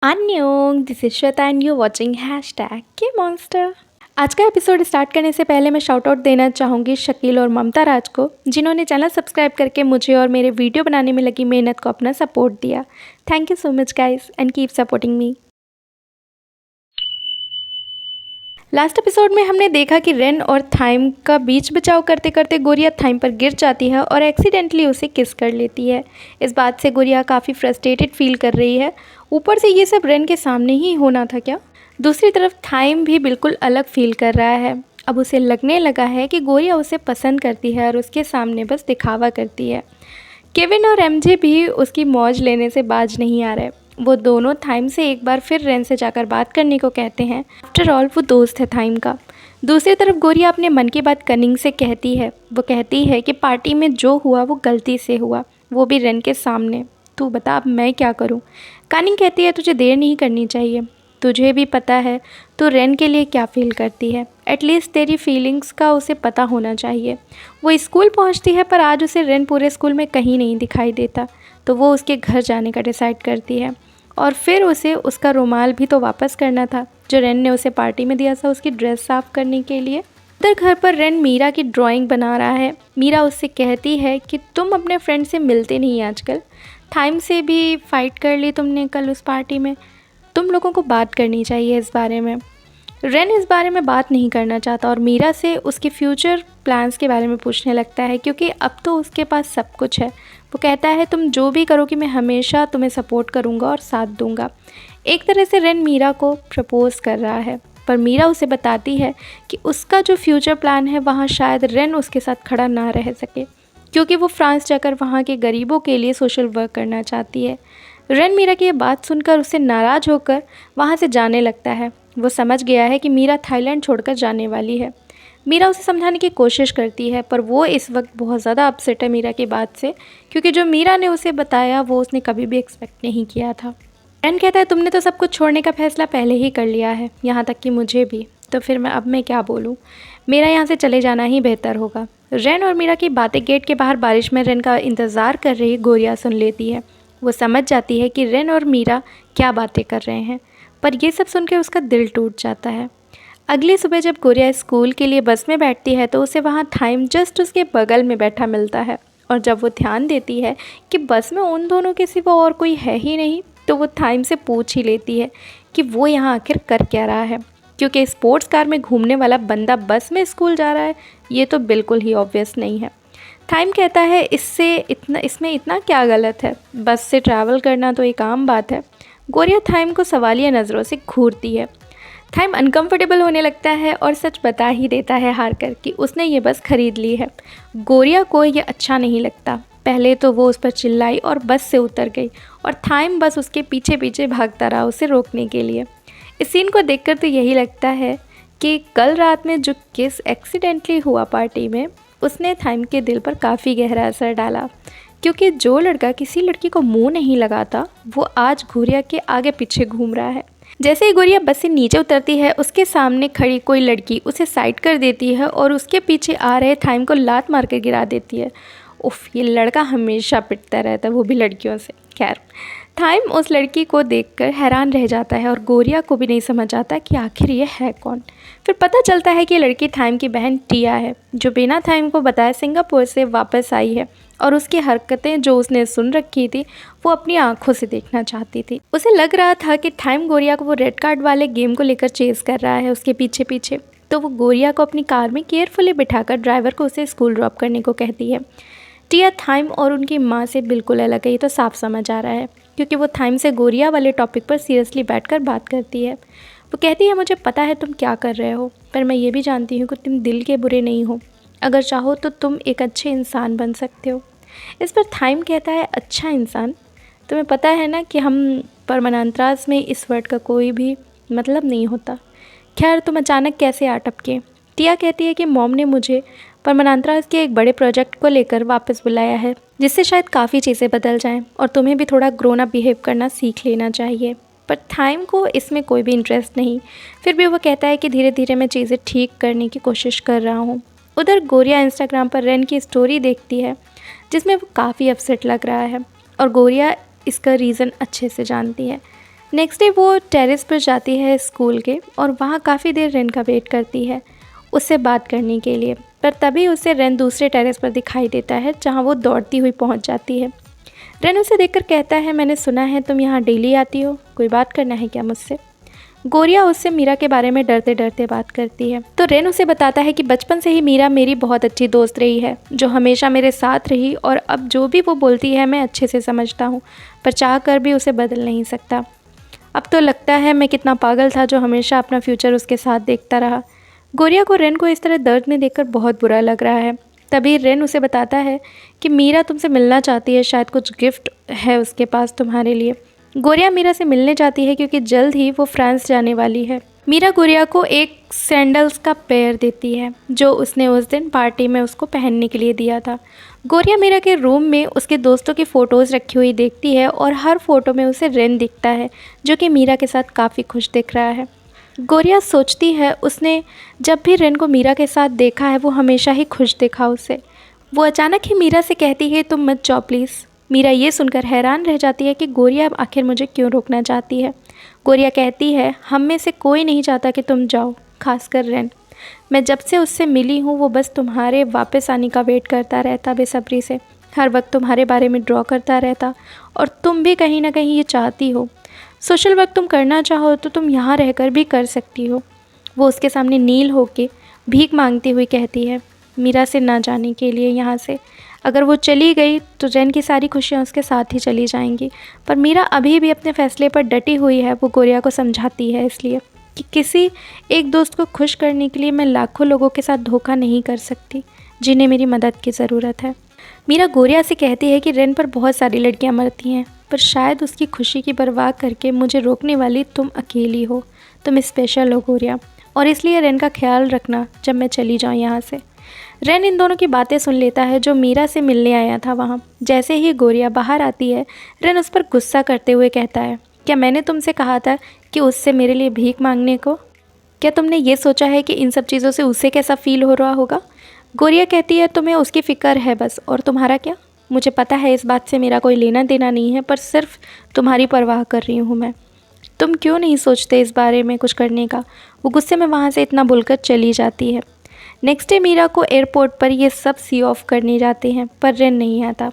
अन्योंग this is Shweta and you watching hashtag K monster. आज का episode start करने से पहले मैं शाउट आउट देना चाहूँगी शकील और ममता राज को, जिन्होंने चैनल सब्सक्राइब करके मुझे और मेरे वीडियो बनाने में लगी मेहनत को अपना सपोर्ट दिया। Thank you so much guys and keep supporting me. Last episode में हमने देखा कि रेन और थाइम का बीच बचाव करते करते गोरिया थाइम पर गिर जाती है और एक्सीडेंटली उसे किस कर लेती है। इस बात से गोरिया काफ़ी फ्रस्ट्रेटेड फील कर रही है। ऊपर से ये सब रेन के सामने ही होना था क्या। दूसरी तरफ थाइम भी बिल्कुल अलग फील कर रहा है। अब उसे लगने लगा है कि गोरिया उसे पसंद करती है और उसके सामने बस दिखावा करती है। केविन और एमजे भी उसकी मौज लेने से बाज नहीं आ रहे। वो दोनों थाइम से एक बार फिर रेन से जाकर बात करने को कहते हैं। आफ्टर ऑल वो दोस्त है थाइम का। दूसरी तरफ गोरिया अपने मन की बात कनिंग से कहती है। वो कहती है कि पार्टी में जो हुआ वो गलती से हुआ, वो भी रेन के सामने। तू बता अब मैं क्या करूं। कनिंग कहती है तुझे देर नहीं करनी चाहिए। तुझे भी पता है तू रेन के लिए क्या फ़ील करती है। एटलीस्ट तेरी फीलिंग्स का उसे पता होना चाहिए। वो स्कूल पहुंचती है पर आज उसे रेन पूरे स्कूल में कहीं नहीं दिखाई देता, तो वो उसके घर जाने का डिसाइड करती है। और फिर उसे उसका रुमाल भी तो वापस करना था जो रेन ने उसे पार्टी में दिया था उसकी ड्रेस साफ़ करने के लिए। उधर घर पर रेन मीरा की ड्राइंग बना रहा है। मीरा उससे कहती है कि तुम अपने फ्रेंड से मिलते नहीं आजकल। थाइम से भी फाइट कर ली तुमने कल उस पार्टी में। तुम लोगों को बात करनी चाहिए इस बारे में। रेन इस बारे में बात नहीं करना चाहता और मीरा से उसके फ्यूचर प्लान्स के बारे में पूछने लगता है, क्योंकि अब तो उसके पास सब कुछ है। वो कहता है तुम जो भी करोगी मैं हमेशा तुम्हें सपोर्ट करूँगा और साथ दूंगा। एक तरह से रेन मीरा को प्रपोज़ कर रहा है, पर मीरा उसे बताती है कि उसका जो फ्यूचर प्लान है वहाँ शायद रेन उसके साथ खड़ा ना रह सके, क्योंकि वो फ्रांस जाकर वहाँ के गरीबों के लिए सोशल वर्क करना चाहती है। रेन मीरा की ये बात सुनकर उससे नाराज़ होकर वहाँ से जाने लगता है। वो समझ गया है कि मीरा थाईलैंड छोड़कर जाने वाली है। मीरा उसे समझाने की कोशिश करती है, पर वो इस वक्त बहुत ज़्यादा अपसेट है मीरा की बात से, क्योंकि जो मीरा ने उसे बताया वो उसने कभी भी एक्सपेक्ट नहीं किया था। रेन कहता है तुमने तो सब कुछ छोड़ने का फैसला पहले ही कर लिया है, यहाँ तक कि मुझे भी, तो फिर मैं क्या बोलूँ। मेरा यहाँ से चले जाना ही बेहतर होगा। रेन और मीरा की बातें गेट के बाहर बारिश में रेन का इंतज़ार कर रही गोरिया सुन लेती है। वो समझ जाती है कि रेन और मीरा क्या बातें कर रहे हैं, पर यह सब सुनकर उसका दिल टूट जाता है। अगली सुबह जब गोरिया स्कूल के लिए बस में बैठती है तो उसे वहाँ थाइम जस्ट उसके बगल में बैठा मिलता है। और जब वो ध्यान देती है कि बस में उन दोनों के सिवा और कोई है ही नहीं, तो वो थाइम से पूछ ही लेती है कि वो यहाँ आखिर कर क्या रहा है, क्योंकि स्पोर्ट्स कार में घूमने वाला बंदा बस में स्कूल जा रहा है, ये तो बिल्कुल ही ऑब्वियस नहीं है। थाइम कहता है इसमें इतना क्या गलत है, बस से ट्रैवल करना तो एक आम बात है। गोरिया थाइम को सवालिया नज़रों से घूरती है। थाइम अनकंफर्टेबल होने लगता है और सच बता ही देता है हार कर कि उसने ये बस ख़रीद ली है। गोरिया को ये अच्छा नहीं लगता। पहले तो वो उस पर चिल्लाई और बस से उतर गई और थाइम बस उसके पीछे पीछे भागता रहा उसे रोकने के लिए। इस सीन को देखकर तो यही लगता है कि कल रात में जो किस एक्सीडेंटली हुआ पार्टी में, उसने थाइम के दिल पर काफ़ी गहरा असर डाला, क्योंकि जो लड़का किसी लड़की को मुंह नहीं लगाता वो आज गोरिया के आगे पीछे घूम रहा है। जैसे ही गोरिया बस से नीचे उतरती है, उसके सामने खड़ी कोई लड़की उसे साइड कर देती है और उसके पीछे आ रहे थाइम को लात मार कर गिरा देती है। उफ, ये लड़का हमेशा पिटता रहता है, वो भी लड़कियों से। खैर, थाइम उस लड़की को देखकर हैरान रह जाता है और गोरिया को भी नहीं समझ आता कि आखिर ये है कौन। फिर पता चलता है कि लड़की थाइम की बहन टिया है, जो बिना थाइम को बताए सिंगापुर से वापस आई है और उसकी हरकतें जो उसने सुन रखी थी वो अपनी आंखों से देखना चाहती थी। उसे लग रहा था कि थाइम गोरिया को वो रेड कार्ड वाले गेम को लेकर चेज़ कर रहा है उसके पीछे पीछे, तो वो गोरिया को अपनी कार में केयरफुली बिठाकर ड्राइवर को उसे स्कूल ड्रॉप करने को कहती है। टिया थाइम और उनकी माँ से बिल्कुल अलग है, ये तो साफ समझ आ रहा है, क्योंकि वो थाइम से गोरिया वाले टॉपिक पर सीरियसली बैठकर बात करती है। वो कहती है मुझे पता है तुम क्या कर रहे हो, पर मैं ये भी जानती हूँ कि तुम दिल के बुरे नहीं हो। अगर चाहो तो तुम एक अच्छे इंसान बन सकते हो। इस पर थाइम कहता है अच्छा इंसान, तुम्हें पता है ना कि हम परमानांतरास में इस वर्ड का कोई भी मतलब नहीं होता। खैर, तुम अचानक कैसे आ टपके। टिया कहती है कि मॉम ने मुझे परमानांतरास के एक बड़े प्रोजेक्ट को लेकर वापस बुलाया है, जिससे शायद काफ़ी चीज़ें बदल जाएं और तुम्हें भी थोड़ा ग्रोन अप बिहेव करना सीख लेना चाहिए। पर थाइम को इसमें कोई भी इंटरेस्ट नहीं। फिर भी वो कहता है कि धीरे धीरे मैं चीज़ें ठीक करने की कोशिश कर रहा हूँ। उधर गोरिया इंस्टाग्राम पर रेन की स्टोरी देखती है, जिसमें वो काफ़ी अपसेट लग रहा है और गोरिया इसका रीज़न अच्छे से जानती है। नेक्स्ट डे वो टेरेस पर जाती है स्कूल के और वहाँ काफ़ी देर रेन का वेट करती है उससे बात करने के लिए। पर तभी उसे रेन दूसरे टेरेस पर दिखाई देता है जहाँ वो दौड़ती हुई पहुँच जाती है। रेन उसे देखकर कहता है, मैंने सुना है तुम यहाँ डेली आती हो, कोई बात करना है क्या मुझसे? गोरिया उससे मीरा के बारे में डरते डरते बात करती है तो रेन उसे बताता है कि बचपन से ही मीरा मेरी बहुत अच्छी दोस्त रही है, जो हमेशा मेरे साथ रही, और अब जो भी वो बोलती है मैं अच्छे से समझता हूँ, पर चाह कर भी उसे बदल नहीं सकता। अब तो लगता है मैं कितना पागल था जो हमेशा अपना फ्यूचर उसके साथ देखता रहा। गोरिया को रेन को इस तरह दर्द में देखकर बहुत बुरा लग रहा है। तभी रेन उसे बताता है कि मीरा तुमसे मिलना चाहती है, शायद कुछ गिफ्ट है उसके पास तुम्हारे लिए। गोरिया मीरा से मिलने जाती है क्योंकि जल्द ही वो फ्रांस जाने वाली है। मीरा गोरिया को एक सैंडल्स का पेयर देती है जो उसने उस दिन पार्टी में उसको पहनने के लिए दिया था। गोरिया मीरा के रूम में उसके दोस्तों की फ़ोटोज़ रखी हुई देखती है और हर फ़ोटो में उसे रेन दिखता है जो कि मीरा के साथ काफ़ी खुश दिख रहा है। गोरिया सोचती है उसने जब भी रेन को मीरा के साथ देखा है वो हमेशा ही खुश देखा उसे। वो अचानक ही मीरा से कहती है, तुम मत जाओ प्लीज़। मीरा ये सुनकर हैरान रह जाती है कि गोरिया अब आखिर मुझे क्यों रोकना चाहती है। गोरिया कहती है, हम में से कोई नहीं चाहता कि तुम जाओ, खासकर रेन। मैं जब से उससे मिली हूँ वो बस तुम्हारे वापस आने का वेट करता रहता बेसब्री से, हर वक्त तुम्हारे बारे में ड्रॉ करता रहता, और तुम भी कहीं ना कहीं ये चाहती हो। सोशल वर्क तुम करना चाहो तो तुम यहाँ रहकर भी कर सकती हो। वो उसके सामने नील होके भीख मांगती हुई कहती है मीरा से ना जाने के लिए यहाँ से। अगर वो चली गई तो रेन की सारी खुशियाँ उसके साथ ही चली जाएंगी। पर मीरा अभी भी अपने फ़ैसले पर डटी हुई है। वो गोरिया को समझाती है इसलिए कि किसी एक दोस्त को खुश करने के लिए मैं लाखों लोगों के साथ धोखा नहीं कर सकती जिन्हें मेरी मदद की ज़रूरत है। मीरा गोरिया से कहती है कि रेन पर बहुत सारी लड़कियां मरती हैं, पर शायद उसकी खुशी की परवाह करके मुझे रोकने वाली तुम अकेली हो। तुम स्पेशल हो गोरिया, और इसलिए रेन का ख्याल रखना जब मैं चली जाऊँ यहाँ से। रेन इन दोनों की बातें सुन लेता है जो मीरा से मिलने आया था वहाँ। जैसे ही गोरिया बाहर आती है रेन उस पर गुस्सा करते हुए कहता है, क्या मैंने तुमसे कहा था कि उससे मेरे लिए भीख मांगने को? क्या तुमने ये सोचा है कि इन सब चीज़ों से उसे कैसा फ़ील हो रहा होगा? गोरिया कहती है, तुम्हें उसकी फ़िक्र है बस, और तुम्हारा क्या? मुझे पता है इस बात से मेरा कोई लेना देना नहीं है, पर सिर्फ तुम्हारी परवाह कर रही हूँ मैं। तुम क्यों नहीं सोचते इस बारे में कुछ करने का? वो गुस्से में वहाँ से इतना बोलकर चली जाती है। नेक्स्ट डे मीरा को एयरपोर्ट पर ये सब सी ऑफ करने जाते हैं, पर रेन नहीं आता।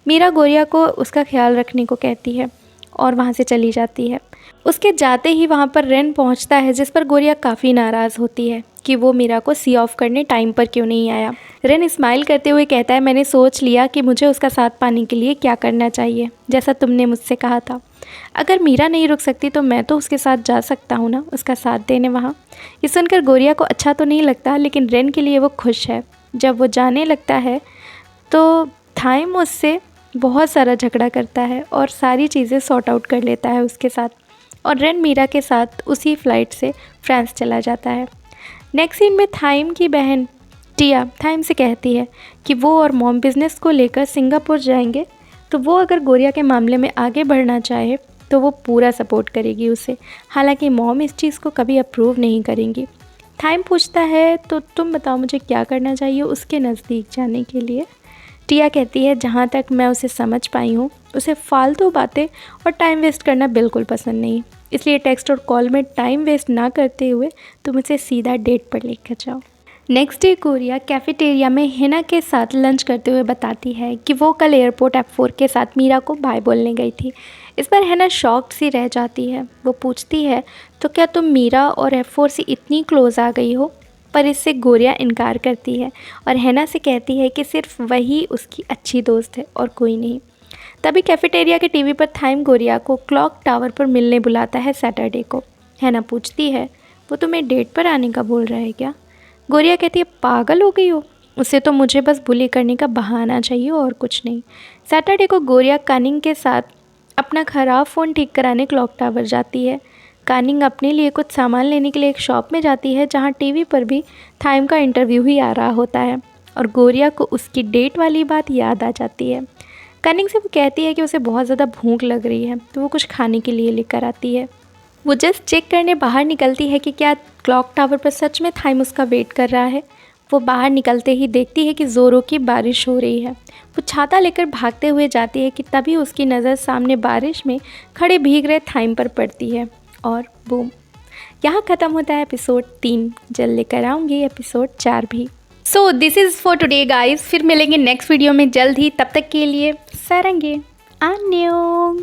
मीरा गोरिया को उसका ख्याल रखने को कहती है और वहाँ से चली जाती है। उसके जाते ही वहाँ पर रेन पहुँचता है, जिस पर गोरिया काफ़ी नाराज़ होती है कि वो मीरा को सी ऑफ करने टाइम पर क्यों नहीं आया। रेन स्माइल करते हुए कहता है, मैंने सोच लिया कि मुझे उसका साथ पाने के लिए क्या करना चाहिए, जैसा तुमने मुझसे कहा था। अगर मीरा नहीं रुक सकती तो मैं तो उसके साथ जा सकता हूँ ना, उसका साथ देने वहाँ। ये सुनकर गोरिया को अच्छा तो नहीं लगता, लेकिन रेन के लिए वो खुश है। जब वो जाने लगता है तो थाइम उससे बहुत सारा झगड़ा करता है और सारी चीज़ें सॉर्ट आउट कर लेता है उसके साथ, और रेन मीरा के साथ उसी फ्लाइट से फ्रांस चला जाता है। नेक्स्ट सीन में थाइम की बहन टिया थाइम से कहती है कि वो और मॉम बिज़नेस को लेकर सिंगापुर जाएंगे, तो वो अगर गोरिया के मामले में आगे बढ़ना चाहे तो वो पूरा सपोर्ट करेगी उसे। हालांकि मॉम इस चीज़ को कभी अप्रूव नहीं करेंगी। थाइम पूछता है, तो तुम बताओ मुझे क्या करना चाहिए उसके नज़दीक जाने के लिए? टिया कहती है, जहाँ तक मैं उसे समझ पाई हूँ उसे फालतू बातें और टाइम वेस्ट करना बिल्कुल पसंद नहीं, इसलिए टेक्स्ट और कॉल में टाइम वेस्ट ना करते हुए तुम उसे सीधा डेट पर लेकर जाओ। नेक्स्ट डे गोरिया कैफेटेरिया में हिना के साथ लंच करते हुए बताती है कि वो कल एयरपोर्ट F4 के साथ मीरा को बाय बोलने गई थी। इस पर हिना शॉक्ड सी रह जाती है। वो पूछती है, तो क्या तुम मीरा और F4 से इतनी क्लोज आ गई हो? पर इससे गोरिया इनकार करती है और हिना से कहती है कि सिर्फ वही उसकी अच्छी दोस्त है और कोई नहीं। तभी कैफेटेरिया के टीवी पर थाइम गोरिया को क्लॉक टावर पर मिलने बुलाता है सैटरडे को। हिना पूछती है, वो तुम्हें डेट पर आने का बोल रहा है क्या? गोरिया कहती है, पागल हो गई हो, उसे तो मुझे बस बुली करने का बहाना चाहिए और कुछ नहीं। सैटरडे को गोरिया कानिंग के साथ अपना ख़राब फ़ोन ठीक कराने क्लॉक टावर जाती है। कानिंग अपने लिए कुछ सामान लेने के लिए एक शॉप में जाती है जहाँ टीवी पर भी थाइम का इंटरव्यू ही आ रहा होता है, और गोरिया को उसकी डेट वाली बात याद आ जाती है। कानिंग से वो कहती है कि उसे बहुत ज़्यादा भूख लग रही है, तो वो कुछ खाने के लिए लेकर आती है। वो जस्ट चेक करने बाहर निकलती है कि क्या क्लॉक टावर पर सच में थाइम उसका वेट कर रहा है। वो बाहर निकलते ही देखती है कि ज़ोरों की बारिश हो रही है। वो छाता लेकर भागते हुए जाती है कि तभी उसकी नज़र सामने बारिश में खड़े भीग रहे थाइम पर पड़ती है और बूम, यहाँ ख़त्म होता है एपिसोड 3। जल्द लेकर आऊँगी एपिसोड 4 भी। So this is for today guys. फिर मिलेंगे नेक्स्ट वीडियो में जल्द ही, तब तक के लिए सारंगे। अन्यों।